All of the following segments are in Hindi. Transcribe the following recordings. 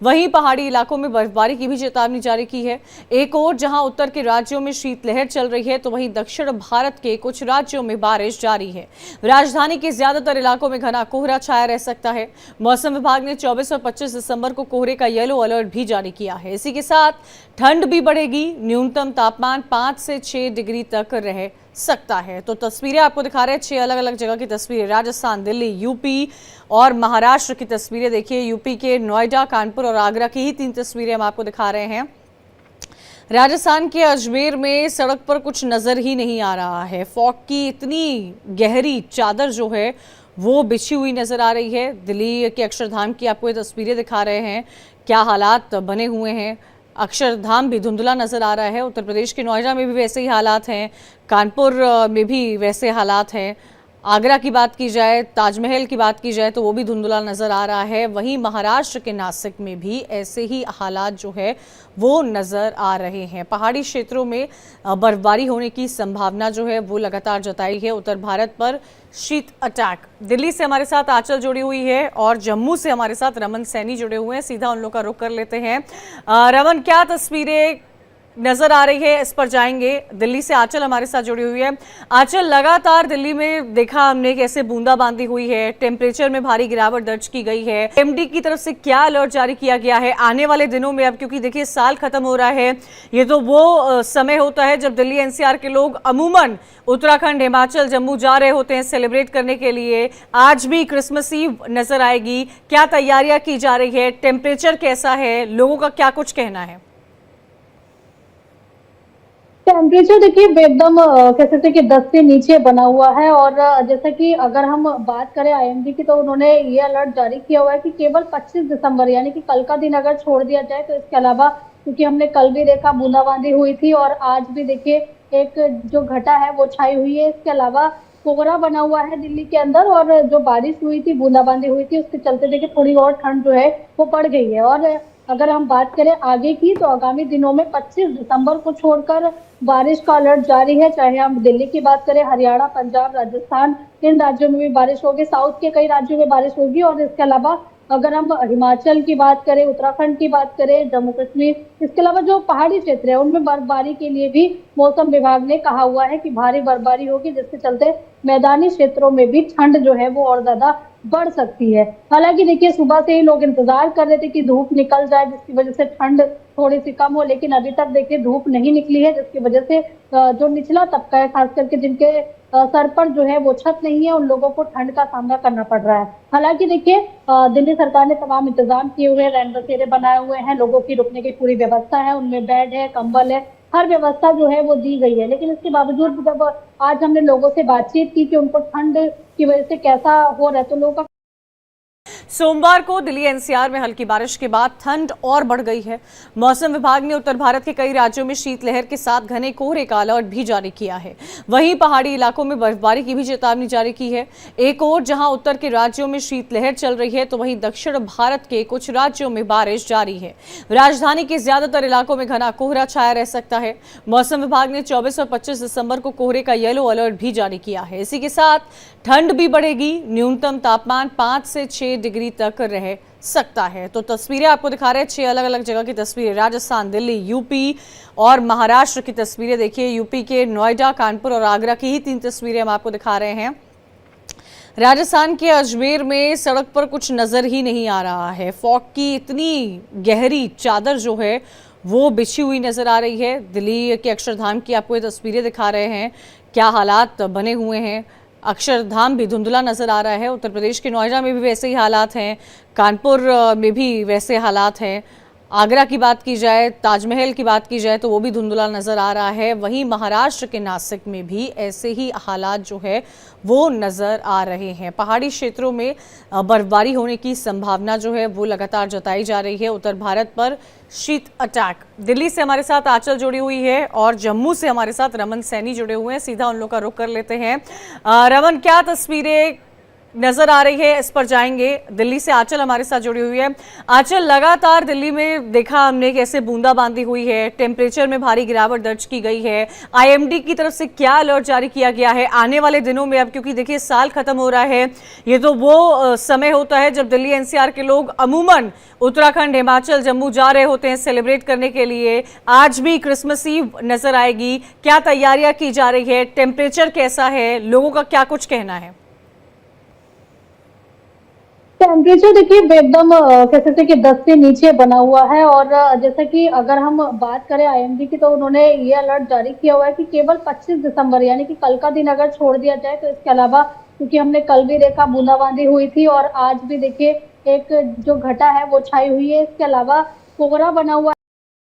वहीं पहाड़ी इलाकों में बर्फबारी की भी चेतावनी जारी की है। एक ओर जहां उत्तर के राज्यों में शीतलहर चल रही है, तो वहीं दक्षिण भारत के कुछ राज्यों में बारिश जारी है। राजधानी के ज्यादातर इलाकों में घना कोहरा छाया रह सकता है। मौसम विभाग ने 24 और 25 दिसंबर को कोहरे का येलो अलर्ट भी जारी किया है। इसी के साथ ठंड भी बढ़ेगी। न्यूनतम तापमान 5 से 6 डिग्री तक रह सकता है। तो तस्वीरें आपको दिखा रहे हैं, 6 अलग अलग जगह की तस्वीरें, राजस्थान, दिल्ली, यूपी और महाराष्ट्र की तस्वीरें देखिए। यूपी के नोएडा, कानपुर और आगरा की ही 3 तस्वीरें हम आपको दिखा रहे हैं। राजस्थान के अजमेर में सड़क पर कुछ नजर ही नहीं आ रहा है। फॉग की इतनी गहरी चादर जो है वो बिछी हुई नजर आ रही है। दिल्ली के अक्षरधाम की आपको ये तस्वीरें दिखा रहे हैं, क्या हालात बने हुए हैं। अक्षरधाम भी धुंधला नजर आ रहा है। उत्तर प्रदेश के नोएडा में भी वैसे ही हालात हैं, कानपुर में भी वैसे हालात हैं। आगरा की बात की जाए, ताजमहल की बात की जाए तो वो भी धुंधला नजर आ रहा है। वहीं महाराष्ट्र के नासिक में भी ऐसे ही हालात जो है वो नजर आ रहे हैं। पहाड़ी क्षेत्रों में बर्फबारी होने की संभावना जो है वो लगातार जताई है। उत्तर भारत पर शीत अटैक। दिल्ली से हमारे साथ आंचल जुड़ी हुई है और जम्मू से हमारे साथ रमन सैनी जुड़े हुए हैं। सीधा उन लोग का रुख कर लेते हैं। रमन, क्या तस्वीरें नजर आ रही है, इस पर जाएंगे। दिल्ली से आंचल हमारे साथ जुड़ी हुई है। आंचल, लगातार दिल्ली में देखा हमने कैसे बूंदाबांदी हुई है, टेम्परेचर में भारी गिरावट दर्ज की गई है। एमडी की तरफ से क्या अलर्ट जारी किया गया है आने वाले दिनों में? अब क्योंकि देखिए साल खत्म हो रहा है, ये तो वो समय होता है जब दिल्ली एनसीआर के लोग अमूमन उत्तराखंड, हिमाचल, जम्मू जा रहे होते हैं सेलिब्रेट करने के लिए। आज भी क्रिसमस ईव नजर आएगी। क्या तैयारियां की जा रही है? टेम्परेचर कैसा है? लोगों का क्या कुछ कहना है? टेम्परेचर देखिए एकदम कह सकते हैं कि 10 से नीचे बना हुआ है। और जैसा कि अगर हम बात करें आईएमडी की, तो उन्होंने ये अलर्ट जारी किया हुआ है कि केवल 25 दिसंबर यानी कि कल का दिन अगर छोड़ दिया जाए, तो इसके अलावा क्योंकि हमने कल भी देखा बूंदाबांदी हुई थी और आज भी देखिए एक जो घटा है वो छाई हुई है। इसके अलावा कोहरा बना हुआ है दिल्ली के अंदर, और जो बारिश हुई थी, बूंदाबांदी हुई थी, उसके चलते देखिए थोड़ी और ठंड जो है वो बढ़ गई है। और अगर हम बात करें आगे की, तो आगामी दिनों में 25 दिसंबर को छोड़कर बारिश का अलर्ट जारी है। चाहे हम दिल्ली की बात करें, हरियाणा, पंजाब, राजस्थान, इन राज्यों में भी बारिश होगी, साउथ के कई राज्यों में बारिश होगी। और इसके अलावा अगर हम हिमाचल की बात करें, उत्तराखंड की बात करें, जम्मू कश्मीर, इसके अलावा जो पहाड़ी क्षेत्र है उनमें बर्फबारी के लिए भी मौसम विभाग ने कहा हुआ है कि भारी बर्फबारी होगी, जिसके चलते मैदानी क्षेत्रों में भी ठंड जो है वो और ज्यादा बढ़ सकती है। हालांकि देखिए सुबह से ही लोग इंतजार कर रहे थे कि धूप निकल जाए, जिसकी वजह से ठंड थोड़ी सी कम हो, लेकिन अभी तक देखिए धूप नहीं निकली है, जिसकी वजह से जो निचला तबका है, खास करके जिनके सर पर जो है वो छत नहीं है, उन लोगों को ठंड का सामना करना पड़ रहा है। हालांकि देखिए दिल्ली सरकार ने तमाम इंतजाम किए हुए हैं, रैन बसेरे बनाए हुए हैं, लोगों की रुकने की पूरी व्यवस्था है, उनमें बेड है, कंबल है, हर व्यवस्था जो है वो दी गई है। लेकिन इसके बावजूद जब आज हमने लोगों से बातचीत की कि उनको ठंड की वजह से कैसा हो रहा है, तो लोगों का सोमवार को दिल्ली एनसीआर में हल्की बारिश के बाद ठंड और बढ़ गई है। मौसम विभाग ने उत्तर भारत के कई राज्यों में शीतलहर के साथ घने कोहरे का अलर्ट भी जारी किया है। वहीं पहाड़ी इलाकों में बर्फबारी की भी चेतावनी जारी की है। एक ओर जहां उत्तर के राज्यों में शीतलहर चल रही है, तो वहीं दक्षिण भारत के कुछ राज्यों में बारिश जारी है। राजधानी के ज्यादातर इलाकों में घना कोहरा छाया रह सकता है। मौसम विभाग ने 24 और 25 दिसंबर को कोहरे का येलो अलर्ट भी जारी किया है। इसी के साथ ठंड भी बढ़ेगी। न्यूनतम तापमान 5 से 6 डिग्री तक रह सकता है। तो तस्वीरें आपको दिखा रहे हैं, 6 अलग अलग जगह की तस्वीरें, राजस्थान, दिल्ली, यूपी और महाराष्ट्र की तस्वीरें देखिए। यूपी के नोएडा, कानपुर और आगरा की ही 3 तस्वीरें हम आपको दिखा रहे हैं। राजस्थान के अजमेर में सड़क पर कुछ नजर ही नहीं आ रहा है। फॉग की इतनी गहरी चादर जो है वो बिछी हुई नजर आ रही है। दिल्ली के अक्षरधाम की आपको ये तस्वीरें दिखा रहे हैं, क्या हालात बने हुए हैं। अक्षरधाम भी धुंधला नजर आ रहा है। उत्तर प्रदेश के नोएडा में भी वैसे ही हालात हैं, कानपुर में भी वैसे हालात हैं। आगरा की बात की जाए, ताजमहल की बात की जाए तो वो भी धुंधला नजर आ रहा है। वहीं महाराष्ट्र के नासिक में भी ऐसे ही हालात जो है वो नजर आ रहे हैं। पहाड़ी क्षेत्रों में बर्फबारी होने की संभावना जो है वो लगातार जताई जा रही है। उत्तर भारत पर शीत अटैक। दिल्ली से हमारे साथ आंचल जुड़ी हुई है और जम्मू से हमारे साथ रमन सैनी जुड़े हुए हैं। सीधा उन लोग का रुख कर लेते हैं। रमन, क्या तस्वीरें नजर आ रही है, इस पर जाएंगे। दिल्ली से आंचल हमारे साथ जुड़ी हुई है। आंचल, लगातार दिल्ली में देखा हमने कैसे बूंदाबांदी हुई है, टेम्परेचर में भारी गिरावट दर्ज की गई है। आईएमडी की तरफ से क्या अलर्ट जारी किया गया है आने वाले दिनों में? अब क्योंकि देखिए साल खत्म हो रहा है, ये तो वो समय होता है जब दिल्ली एनसीआर के लोग अमूमन उत्तराखंड, हिमाचल, जम्मू जा रहे होते हैं सेलिब्रेट करने के लिए। आज भी क्रिसमस ईव नजर आएगी, क्या तैयारियां की जा रही है, टेम्परेचर कैसा है, लोगों का क्या कुछ कहना है? टेम्परेचर देखिए एकदम कह सकते हैं कि 10 से नीचे बना हुआ है। और जैसा कि अगर हम बात करें आईएमडी की, तो उन्होंने ये अलर्ट जारी किया हुआ है कि केवल 25 दिसंबर यानी कि कल का दिन अगर छोड़ दिया जाए, तो इसके अलावा क्योंकि हमने कल भी देखा बूंदाबांदी हुई थी और आज भी देखिए एक जो घटा है वो छाई हुई है। इसके अलावा कोहरा बना हुआ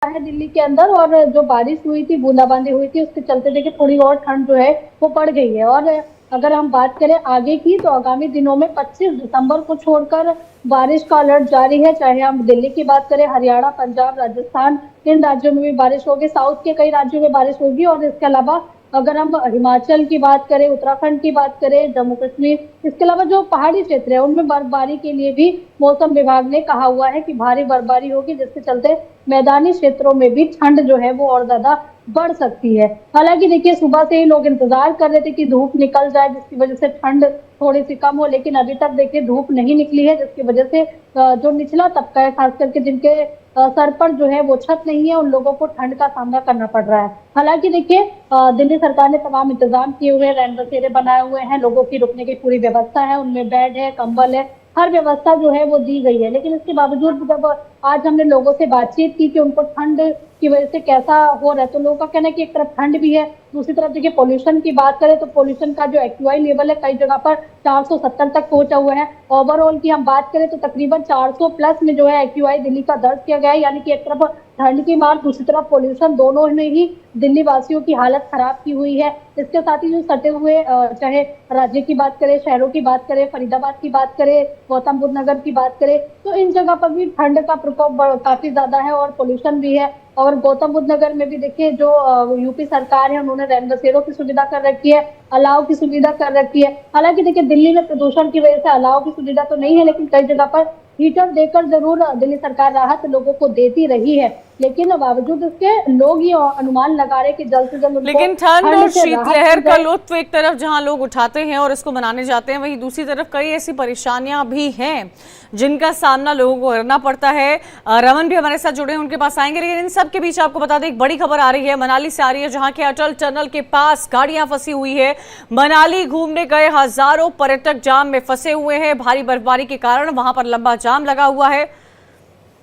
है दिल्ली के अंदर, और जो बारिश हुई थी, बूंदाबांदी हुई थी, उसके चलते देखिए थोड़ी और ठंड जो है वो बढ़ गई है। और अगर हम बात करें आगे की, तो आगामी दिनों में 25 दिसंबर को छोड़कर बारिश का अलर्ट जारी है। चाहे हम दिल्ली की बात करें, हरियाणा, पंजाब, राजस्थान, इन राज्यों में भी बारिश होगी, साउथ के कई राज्यों में बारिश होगी। और इसके अलावा अगर हम हिमाचल की बात करें, उत्तराखंड की बात करें, जम्मू कश्मीर, इसके अलावा जो पहाड़ी क्षेत्र है उनमें बर्फबारी के लिए भी मौसम विभाग ने कहा हुआ है कि भारी बर्फबारी होगी, जिसके चलते मैदानी क्षेत्रों में भी ठंड जो है वो और ज्यादा बढ़ सकती है। हालांकि देखिए सुबह से ही लोग इंतजार कर रहे थे कि धूप निकल जाए, जिसकी वजह से ठंड थोड़ी सी कम हो, लेकिन अभी तक देखिए धूप नहीं निकली है, जिसकी वजह से जो निचला तबका है, खास करके जिनके सर पर जो है वो छत नहीं है, उन लोगों को ठंड का सामना करना पड़ रहा है। हालांकि देखिए दिल्ली सरकार ने तमाम इंतजाम किए हुए हैं, रैन बसेरे बनाए हुए हैं, लोगों की रुकने की पूरी व्यवस्था है, उनमें बेड है, कंबल है, हर व्यवस्था जो है वो दी गई है। लेकिन इसके बावजूद जब आज हमने लोगों से बातचीत की कि उनको ठंड की वजह से कैसा हो रहा है, तो लोगों का कहना है कि एक तरफ ठंड भी है, दूसरी तरफ देखिए पोल्यूशन की बात करें तो पोल्यूशन का जो एक्यूआई लेवल है कई जगह पर 470 तक पहुंचा हुआ है। ओवरऑल की हम बात करें तो तकरीबन 400 प्लस में जो है एक्यूआई दिल्ली का दर्ज किया गया है। यानी कि एक तरफ ठंड की मार, दूसरी तरफ पोल्यूशन, दोनों ने ही दिल्ली वासियों की हालत खराब की हुई है। इसके साथ ही जो सटे हुए चाहे राज्य की बात करें, शहरों की बात करें, फरीदाबाद की बात करें, गौतम बुद्ध नगर की बात करें, तो इन जगह पर भी ठंड का प्रकोप काफी ज्यादा है और पोल्यूशन भी है। और गौतम बुद्ध नगर में भी देखिए जो यूपी सरकार है उन्होंने रैन बसेरों की सुविधा कर रखी है, अलाव की सुविधा कर रखी है। हालांकि देखिए दिल्ली में प्रदूषण की वजह से अलाव की सुविधा तो नहीं है, लेकिन कई जगह पर हीटर देकर जरूर दिल्ली सरकार राहत लोगों को देती रही है। लेकिन बावजूद इसके लोग ये अनुमान लगा रहे कि जल्द से जल्द उनको लेकिन ठंड और से राहत शीतलहर मिल का जाए। लुत्फ एक तरफ जहां लोग उठाते हैं और इसको मनाने जाते हैं, वहीं दूसरी तरफ कई ऐसी परेशानियां भी हैं जिनका सामना लोगों को करना पड़ता है। रमन भी हमारे साथ जुड़े हैं, उनके पास आएंगे। लेकिन इन सब के बीच आपको बता दें, एक बड़ी खबर आ रही है, मनाली से आ रही है, जहां के अटल टनल के पास गाड़ियां फंसी हुई है। मनाली घूमने गए हजारों पर्यटक जाम में फंसे हुए हैं। भारी बर्फबारी के कारण वहां पर लंबा जाम लगा हुआ है,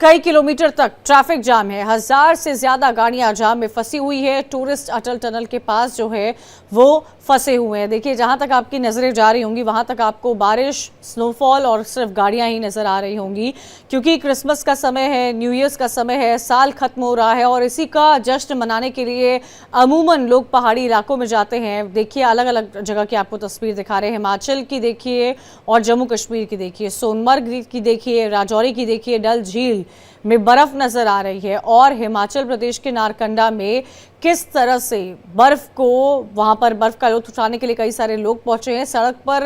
कई किलोमीटर तक ट्रैफिक जाम है, 1000 से ज्यादा गाड़ियां जाम में फंसी हुई है। टूरिस्ट अटल टनल के पास जो है वो फंसे हुए हैं। देखिए जहां तक आपकी नजरें जा रही होंगी वहां तक आपको बारिश, स्नोफॉल और सिर्फ गाड़ियां ही नजर आ रही होंगी, क्योंकि क्रिसमस का समय है, न्यू ईयर्स का समय है, साल खत्म हो रहा है और इसी का जश्न मनाने के लिए अमूमन लोग पहाड़ी इलाकों में जाते हैं। देखिए अलग अलग जगह की आपको तस्वीर दिखा रहे हैं, हिमाचल की देखिए और जम्मू कश्मीर की देखिए, सोनमर्ग की देखिए, राजौरी की देखिए, डल झील में बर्फ नजर आ रही है। और हिमाचल प्रदेश के नारकंडा में किस तरह से बर्फ को, वहां पर बर्फ का लुत्फ उठाने के लिए कई सारे लोग पहुंचे हैं। सड़क पर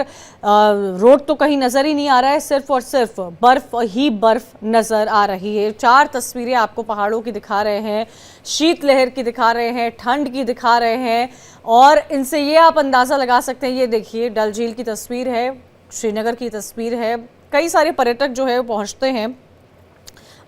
रोड तो कहीं नजर ही नहीं आ रहा है, सिर्फ और सिर्फ बर्फ ही बर्फ नजर आ रही है। 4 तस्वीरें आपको पहाड़ों की दिखा रहे हैं, शीतलहर की दिखा रहे हैं, ठंड की दिखा रहे हैं, और इनसे ये आप अंदाजा लगा सकते हैं। ये देखिए डल झील की तस्वीर है, श्रीनगर की तस्वीर है। कई सारे पर्यटक जो है पहुंचते हैं।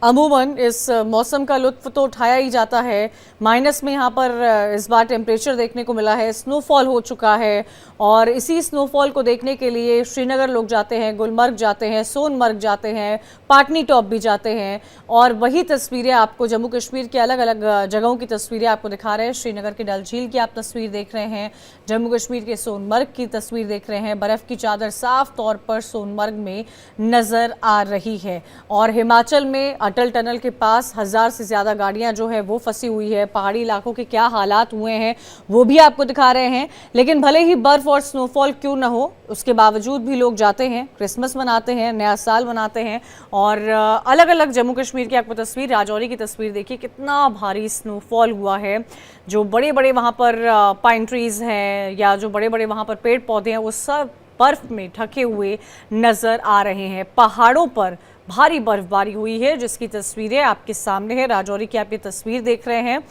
अमूमन इस मौसम का लुत्फ तो उठाया ही जाता है। माइनस में यहाँ पर इस बार टेम्परेचर देखने को मिला है, स्नोफॉल हो चुका है और इसी स्नोफॉल को देखने के लिए श्रीनगर लोग जाते हैं, गुलमर्ग जाते हैं, सोनमर्ग जाते हैं, पाटनी टॉप भी जाते हैं। और वही तस्वीरें आपको जम्मू कश्मीर के अलग अलग जगहों की तस्वीरें आपको दिखा रहे हैं। श्रीनगर के डल झील की आप तस्वीर देख रहे हैं, जम्मू कश्मीर के सोनमर्ग की तस्वीर देख रहे हैं। बर्फ़ की चादर साफ तौर पर सोनमर्ग में नज़र आ रही है। और हिमाचल में अटल टनल के पास 1000 से ज़्यादा गाड़ियां जो है वो फंसी हुई है। पहाड़ी इलाकों के क्या हालात हुए हैं वो भी आपको दिखा रहे हैं। लेकिन भले ही बर्फ़ और स्नोफॉल क्यों ना हो, उसके बावजूद भी लोग जाते हैं, क्रिसमस मनाते हैं, नया साल मनाते हैं। और अलग अलग जम्मू कश्मीर की आपको तस्वीर, राजौरी की तस्वीर देखिए, कितना भारी स्नोफॉल हुआ है। जो बड़े बड़े वहाँ पर पाइन ट्रीज़ हैं या जो बड़े बड़े वहाँ पर पेड़ पौधे हैं वो सब बर्फ में ढके हुए नजर आ रहे हैं। पहाड़ों पर भारी बर्फबारी हुई है, जिसकी तस्वीरें आपके सामने है। राजौरी की आप ये तस्वीर देख रहे हैं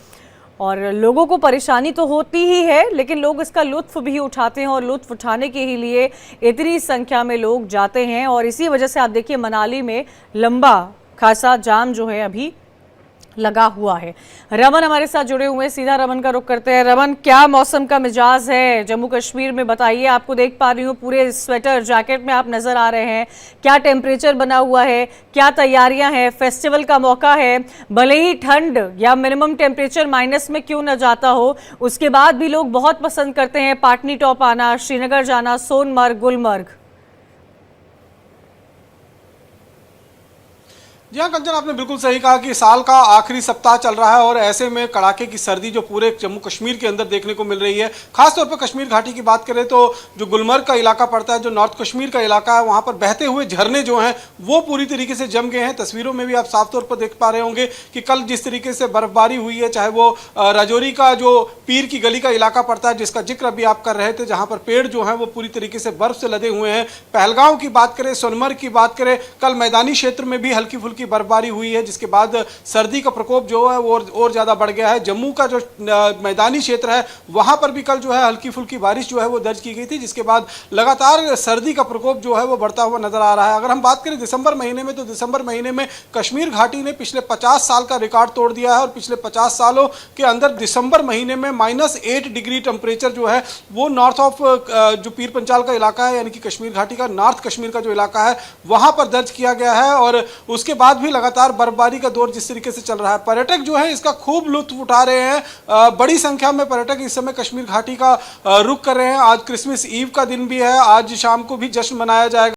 और लोगों को परेशानी तो होती ही है, लेकिन लोग इसका लुत्फ भी उठाते हैं और लुत्फ उठाने के ही लिए इतनी संख्या में लोग जाते हैं। और इसी वजह से आप देखिए मनाली में लंबा खासा जाम जो है अभी लगा हुआ है। रमन हमारे साथ जुड़े हुए हैं, सीधा रमन का रुख करते हैं। रमन, क्या मौसम का मिजाज है जम्मू कश्मीर में, बताइए। आपको देख पा रही हूँ पूरे स्वेटर जैकेट में आप नजर आ रहे हैं। क्या टेम्परेचर बना हुआ है, क्या तैयारियां हैं? फेस्टिवल का मौका है, भले ही ठंड या मिनिमम टेम्परेचर माइनस में क्यों न जाता हो, उसके बाद भी लोग बहुत पसंद करते हैं पाटनी टॉप आना, श्रीनगर जाना, सोनमर्ग, गुलमर्ग। जी हाँ कंचन, आपने बिल्कुल सही कहा कि साल का आखिरी सप्ताह चल रहा है और ऐसे में कड़ाके की सर्दी जो पूरे जम्मू कश्मीर के अंदर देखने को मिल रही है। खासतौर पर कश्मीर घाटी की बात करें तो जो गुलमर्ग का इलाका पड़ता है, जो नॉर्थ कश्मीर का इलाका है, वहाँ पर बहते हुए झरने जो हैं वो पूरी तरीके से जम गए हैं। तस्वीरों में भी आप साफ तौर पर देख पा रहे होंगे कि कल जिस तरीके से बर्फबारी हुई है, चाहे वो राजौरी का जो पीर की गली का इलाका पड़ता है जिसका जिक्र अभी आप कर रहे थे, जहाँ पर पेड़ जो हैं वो पूरी तरीके से बर्फ से लदे हुए हैं। पहलगांव की बात करें, सोनमर्ग की बात करें, कल मैदानी क्षेत्र में भी हल्की फुल्की बर्फबारी हुई है, जिसके बाद सर्दी का प्रकोप जो है वो और ज्यादा बढ़ गया है। जम्मू का जो मैदानी क्षेत्र है वहां पर भी कल जो है हल्की फुल्की बारिश जो है वो दर्ज की गई थी, जिसके बाद लगातार सर्दी का प्रकोप जो है वो बढ़ता हुआ नजर आ रहा है। अगर हम बात करें दिसंबर महीने में, तो दिसंबर महीने में कश्मीर घाटी ने पिछले 50 साल का रिकॉर्ड तोड़ दिया है और पिछले 50 सालों के अंदर दिसंबर महीने में -8 डिग्री टेम्परेचर जो है वो नॉर्थ ऑफ जो पीर पंचाल का इलाका है, यानी कि कश्मीर घाटी का नॉर्थ कश्मीर का जो इलाका है वहां पर दर्ज किया गया है। और उसके बाद भी लगातार बर्फबारी का दौर जिस तरीके से चल रहा है, पर्यटक जो है इसका खूब लुत्फ उठा रहे हैं। बड़ी संख्या में पर्यटक इस समय कश्मीर घाटी का रुख कर रहे हैं। आज क्रिसमस ईव का दिन भी है, आज शाम को भी जश्न मनाया जाएगा।